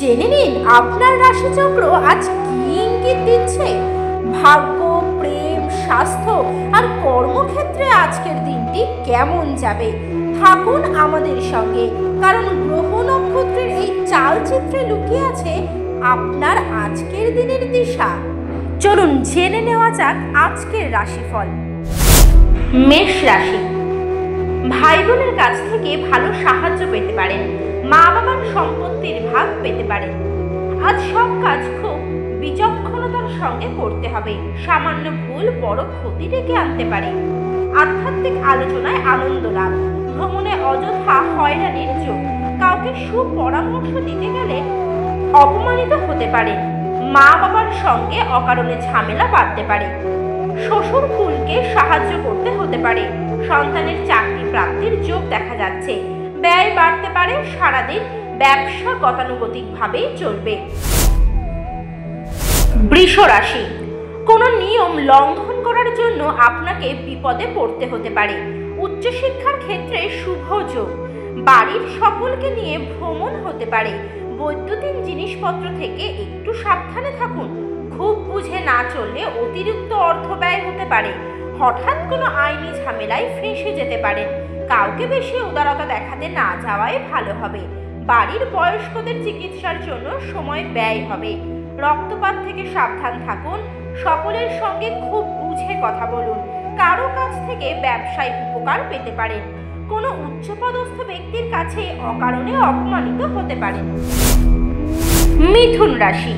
জেনে নিন আপনার রাশিচক্র আজ কি ইঙ্গিত দিচ্ছে। ভাগ্য, প্রেম, স্বাস্থ্য আর কর্মক্ষেত্রে আজকের দিনটি কেমন যাবে। থাকুন আমাদের সঙ্গে, কারণ গ্রহ নক্ষত্রের এই চালচিত্রে লুকিয়ে আছে আপনার আজকের দিনের দিশা। চলুন জেনে নেওয়া যাক আজকের রাশিফল। মেষ রাশি, ভাই বোনের কাছ থেকে ভালো সাহায্য পেতে পারেন। মা বাবার সম্পত্তির ভাগ পেতে পারেন। আজ সব কাজ খুব বিচক্ষণতার সঙ্গে করতে হবে। সামান্য ভুল বড় ক্ষতি ডেকে আনতে পারে। আধ্যাত্মিক আলোচনায় আনন্দ লাভ। ভ্রমণে অযথা হয়রানির যোগ। কাউকে সুপরামর্শ দিতে গেলে অপমানিত হতে পারে। মা বাবার সঙ্গে অকারণে ঝামেলা বাঁধতে পারে। শ্বশুর কুলকে সাহায্য করতে হতে পারে। সন্তানের চাকরি প্রাপ্তির যোগ দেখা যাচ্ছে। ব্যয় বাড়তে পারে। সারাদিন ব্যবসা গতানুগতিকভাবেই চলবে। বৃষ রাশি, কোনো নিয়ম লঙ্ঘন করার জন্য আপনাকে বিপদে পড়তে হতে পারে। উচ্চশিক্ষার ক্ষেত্রে শুভ যোগ। বাড়ির সকলকে নিয়ে ভ্রমণ হতে পারে। বৈদ্যুতিক জিনিসপত্র থেকে একটু সাবধানে থাকুন। খুব বুঝে না চললে অতিরিক্ত অর্থ ব্যয় হতে পারে। হঠাৎ কোনো আইনি ঝামেলায় ফেঁসে যেতে পারেন। কাউকে বেশি উদারতা দেখাতে না যাওয়াই ভালো হবে। বাড়ির বয়স্কদের চিকিৎসার জন্য সময় ব্যয় হবে। রক্তপাত থেকে সাবধান থাকুন। সকলের সঙ্গে খুব বুঝে কথা বলুন। কারো কাছ থেকে ব্যবসায়িক উপকার পেতে পারেন। কোনো উচ্চপদস্থ ব্যক্তির কাছে অকারণে অপমানিত হতে পারেন। মিথুন রাশি,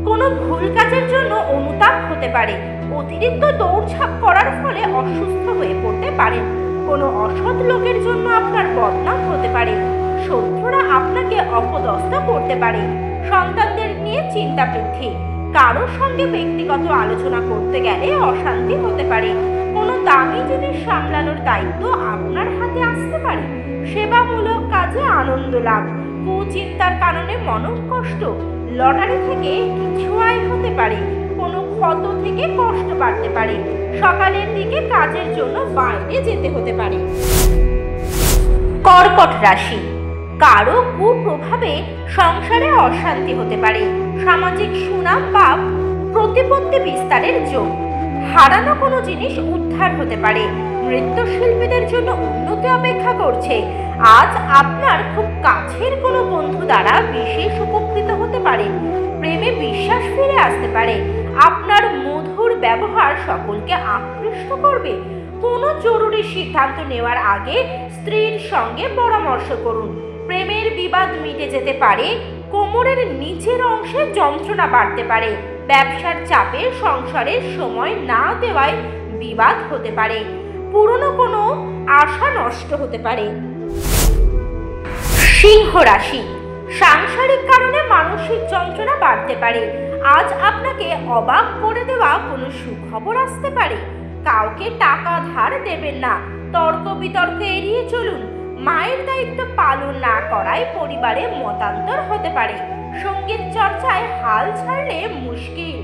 কোনো ভুল কাজের জন্য অনুতাপ হতে পারে। অতিরিক্ত দৌড়ঝাঁপ করার ফলে অসুস্থ হয়ে পড়তে পারেন। কোনো অসৎ লোকের জন্য আপনার বদনাম হতে পারে। শত্রুরা আপনাকে অপদস্থ করতে পারে। সন্তানদের নিয়ে চিন্তা বৃদ্ধি। কারো সঙ্গে ব্যক্তিগত আলোচনা করতে গেলে অশান্তি হতে পারে। কোনো দামি জিনিস সামলানোর দায়িত্ব আপনার হাতে আসতে পারে। সেবামূলক কাজে আনন্দ লাভ। কুচিন্তার কারণে মনোকষ্ট। লটারি থেকে কিছু আয় হতে পারে। কোনো ক্ষত থেকে কষ্ট বাড়তে পারে। সকালের দিকে কাজের জন্য বাইরে যেতে হতে পারে। কর্কট রাশি, কারো কুপ্রভাবে সংসারে অশান্তি হতে পারে। সামাজিক সুনাম বা প্রতিপত্তি বিস্তারের যোগ। হারানো কোনো জিনিস উদ্ধার হতে পারে। নৃত্যশিল্পীদের জন্য উন্নতি অপেক্ষা করছে। আজ আপনার খুব কাছের কোনো বন্ধু দ্বারা বিশেষ উপকৃত হতে পারে। প্রেমে বিশ্বাস ফিরে আসতে পারে। আপনার মধুর ব্যবহার সকলকে আকৃষ্ট করবে। কোনো জরুরি সিদ্ধান্ত নেওয়ার আগে স্ত্রীর সঙ্গে পরামর্শ করুন। প্রেমের বিবাদ মিটে যেতে পারে। কোমরের নিচের অংশে যন্ত্রণা বাড়তে পারে। ব্যবসার চাপে সংসারের সময় না দেওয়ায় বিবাদ হতে পারে। পুরনো কোনো আশা নষ্ট হতে পারে। সিংহ রাশি, সাংসারিক কারণে মানসিক যন্ত্রণা বাড়তে পারে। আজ আপনাকে অবাক করে দেওয়া কোনো সুখবর আসতে পারে। কাউকে টাকা ধার দেবেন না। তর্ক বিতর্ক এড়িয়ে চলুন। মায়ের দায়িত্ব পালন না করায় পরিবারে মতান্তর হতে পারে। সঙ্গীত চর্চায় হাল ছাড়লে মুশকিল।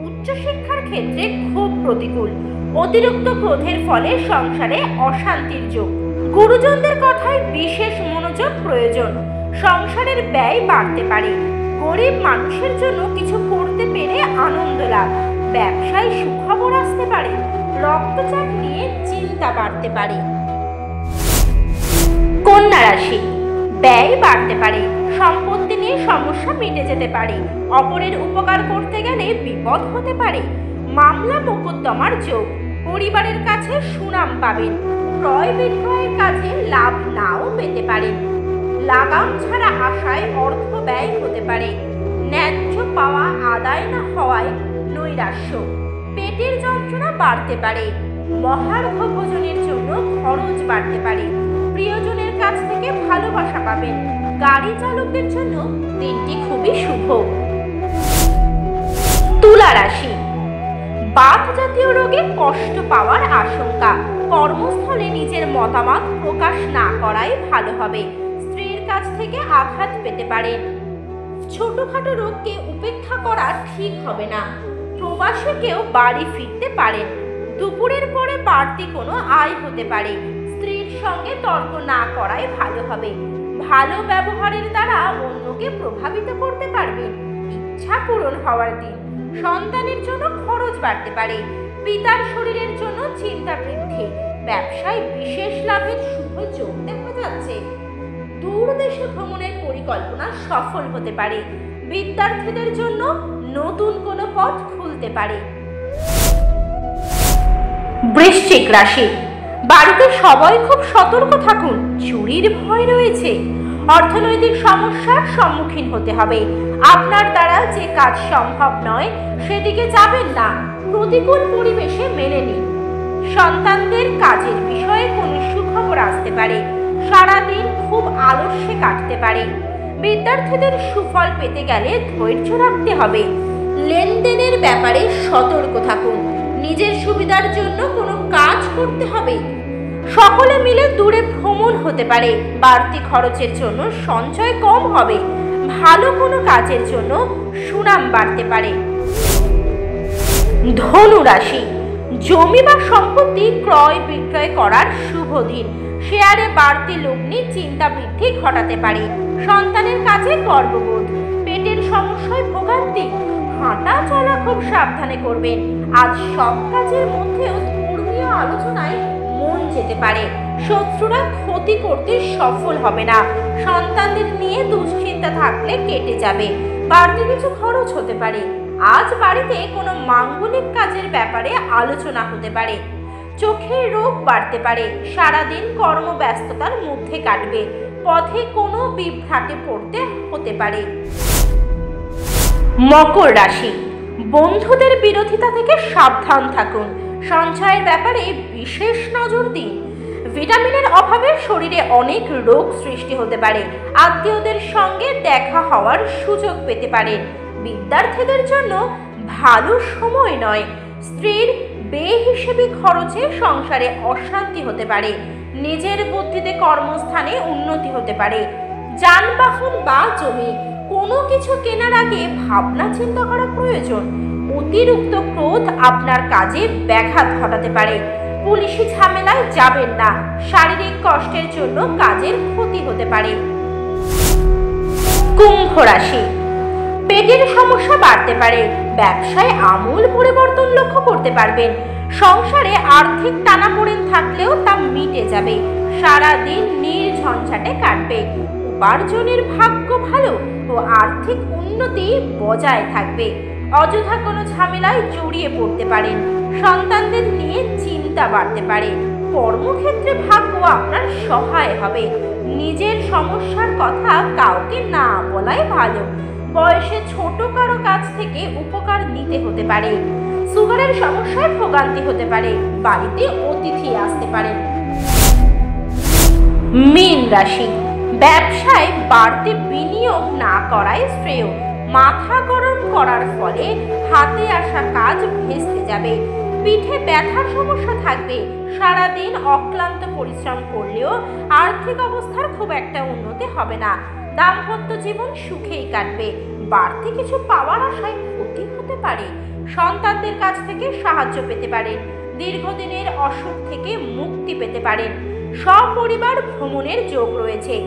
উচ্চশিক্ষার ক্ষেত্রে খুব প্রতিকূল। অতিরিক্ত ক্রোধের ফলে সংসারে অশান্তির যোগ। গুরুজনদের কথায় বিশেষ মনোযোগ প্রয়োজন। সংসারের ব্যয় বাড়তে পারে। গরিব মানুষের জন্য কিছু করতে পেরে আনন্দ লাভ। ব্যবসায় সুখবর আসতে পারে। রক্তচাপ নিয়ে চিন্তা বাড়তে পারে। কন্যা রাশি, ব্যয় বাড়তে পারে। সম্পত্তি নিয়ে সমস্যা মিটে যেতে পারে। অপরের উপকার করতে গেলে বিপদ হতে পারে। মামলা মোকদ্দমার যোগ। পরিবারের কাছে সুনাম পাবেন। ক্রয় বিক্রয়ের কাজে লাভ নাও পেতে পারেন। লাগাম ছাড়া আশায় অর্থ ব্যয় হতে পারে। ন্যায্য পাওয়া আদায় না হওয়ায় নৈরাশ্য। পেটের যন্ত্রণা বাড়তে পারে। মহার্ঘ ভোজনের জন্য খরচ বাড়তে পারে। প্রিয়জনের কাছ থেকে ভালোবাসা পাবেন। গাড়ি চালকদের জন্য দিনটি খুবই শুভ। তুলা রাশি, বাত জাতীয় রোগে কষ্ট পাওয়ার আশঙ্কা। কর্মস্থলে নিজের মতামত প্রকাশ না করাই ভালো হবে। স্ত্রীর কাছ থেকে আঘাত পেতে পারেন। ছোটখাটো রোগকে উপেক্ষা করা ঠিক হবে না। প্রবাসে কেউ বাড়ি ফিরতে পারেন। দুপুরের পরে বাড়তি কোনো আয় হতে পারে। স্ত্রীর সঙ্গে তর্ক না করাই ভালো হবে। ভালো ব্যবহারের দ্বারা অন্যকে প্রভাবিত করতে পারবেন। ইচ্ছা পূরণ হওয়ার দিন। সন্তানের জন্য খরচ বাড়তে পারে। পিতার শরীরের জন্য চিন্তা বৃদ্ধি। ব্যবসায় বিশেষ লাভের শুভ যোগ দেখা যাচ্ছে। দূরদেশে ভ্রমণের পরিকল্পনা সফল হতে পারে। বিদ্যার্থীদের জন্য নতুন কোনো পথ খুলতে পারে। বৃশ্চিক রাশি, বাড়িতে সবাই খুব সতর্ক থাকুন, চুরির ভয় রয়েছে। অর্থনৈতিক সমস্যার সম্মুখীন হতে হবে। আপনার দ্বারা যে কাজ সম্ভব নয় সেদিকে যাবেন না। প্রতিকূল পরিবেশে মেনে নিন। সন্তানদের কাজের বিষয়ে কোনো সুখবর আসতে পারে। সারাদিন খুব আলস্যে কাটতে পারে। বিদ্যার্থীদের সুফল পেতে গেলে ধৈর্য রাখতে হবে। লেনদেনের ব্যাপারে সতর্ক থাকুন। নিজের সুবিধার জন্য কোনো কাজ করতে হবে। সকলে মিলে দূরে ভ্রমণ হতে পারে। বাড়তি খরচের জন্য সঞ্চয় কম হবে। ভালো কোনো কাজের জন্য সুনাম বাড়তে পারে। ধনু রাশি, জমি বা সম্পত্তি ক্রয় বিক্রয় করার শুভ দিন। শেয়ারে বাড়তি লগ্নি চিন্তা বৃদ্ধি ঘটাতে পারে। সন্তানের কাছে গর্ববোধ। পেটের সমস্যায় ভোগান্তি। হাঁটা চলা খুব সাবধানে করবেন। আজ সব কাজের মধ্যেও ধর্মীয় আলোচনায় মন যেতে পারে। শত্রুরা ক্ষতি করতে সফল হবে না। সন্তানদের নিয়ে দুশ্চিন্তা থাকলে কেটে যাবে। বাড়তি কিছু খরচ হতে পারে। আজ বাড়িতে কোনো মাঙ্গলিক কাজের ব্যাপারে আলোচনা হতে পারে। চোখের রোগ বাড়তে পারে। সারাদিন কর্মব্যস্ততার মধ্যে কাটবে। পথে কোনো বিভ্রাটে পড়তে হতে পারে। মকর রাশি, বন্ধুদের বিরোধিতা থেকে সাবধান থাকুন। সঞ্চয়ের ব্যাপারে বিশেষ নজর দিন। ভিটামিনের অভাবে শরীরে অনেক রোগ সৃষ্টি হতে পারে। আত্মীয়দের সঙ্গে দেখা হওয়ার সুযোগ পেতে পারেন। বিদ্যার্থীদের জন্য ভালো সময় নয়। স্ত্রীর বেহিসেবি খরচে সংসারে অশান্তি হতে পারে। নিজের বুদ্ধিতে কর্মস্থানে উন্নতি হতে পারে। যানবাহন বা জমি কোনো কিছু কেনার আগে ভাবনা চিন্তা করা প্রয়োজন। অতিরিক্ত ক্রোধ আপনার কাজে ব্যাঘাত ঘটাতে পারে। পুলিশি ঝামেলায় যাবেন না। শারীরিক কষ্টের জন্য কাজের ক্ষতি হতে পারে। কুম্ভ রাশি, পেটের সমস্যা বাড়তে পারে। ব্যবসায় আমূল পরিবর্তন লক্ষ্য করতে পারবেন। সংসারে আর্থিক টানাপোড়েন থাকলেও তা মিটে যাবে। সারাদিন নির্ঝঞ্ঝাটে কাটবে। উপার্জনের ভাগ্য ভালো ও আর্থিক উন্নতি বজায় থাকবে। অযথা কোনো ঝামেলায় জড়িয়ে পড়তে পারেন। সন্তানদের নিয়ে চিন্তা বাড়তে পারে। কর্মক্ষেত্রে ভাগ্য আপনার সহায় হবে। নিজের সমস্যার কথা কাউকে না বলাই ভালো। বয়সে ছোট কারো কাছ থেকে উপকার নিতে হতে পারে। সুগারের সমস্যায় ভোগান্তি হতে পারে। বাড়িতে অতিথি আসতে পারে। মীন রাশি, ব্যবসায় বাড়তি বিনিয়োগ না করাই শ্রেয়। মাথা গরম করার ফলে হাতে আসা কাজ ভেস্তে যাবে। পিঠে ব্যথার সমস্যা থাকবে। সারাদিন অক্লান্ত পরিশ্রম করলেও আর্থিক অবস্থার খুব একটা উন্নতি হবে না। দাম্পত্য জীবন সুখেই কাটবে। বাড়তি কিছু পাওয়ার আশায় ক্ষতি হতে পারে। সন্তানদের কাছ থেকে সাহায্য পেতে পারেন। দীর্ঘদিনের অসুখ থেকে মুক্তি পেতে পারেন। সপরিবার ভ্রমণের যোগ রয়েছে।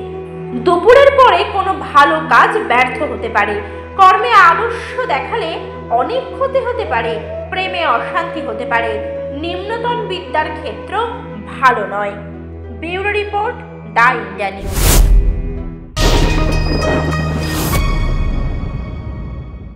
দুপুরের পরে কোনো ভালো কাজ ব্যর্থ হতে পারে। কর্মে আলস্য দেখালে অনেক ক্ষতি হতে পারে। প্রেমে অশান্তি হতে পারে। নিম্নতম বিদ্যার ক্ষেত্র ভালো নয়। Bureau report, the India news.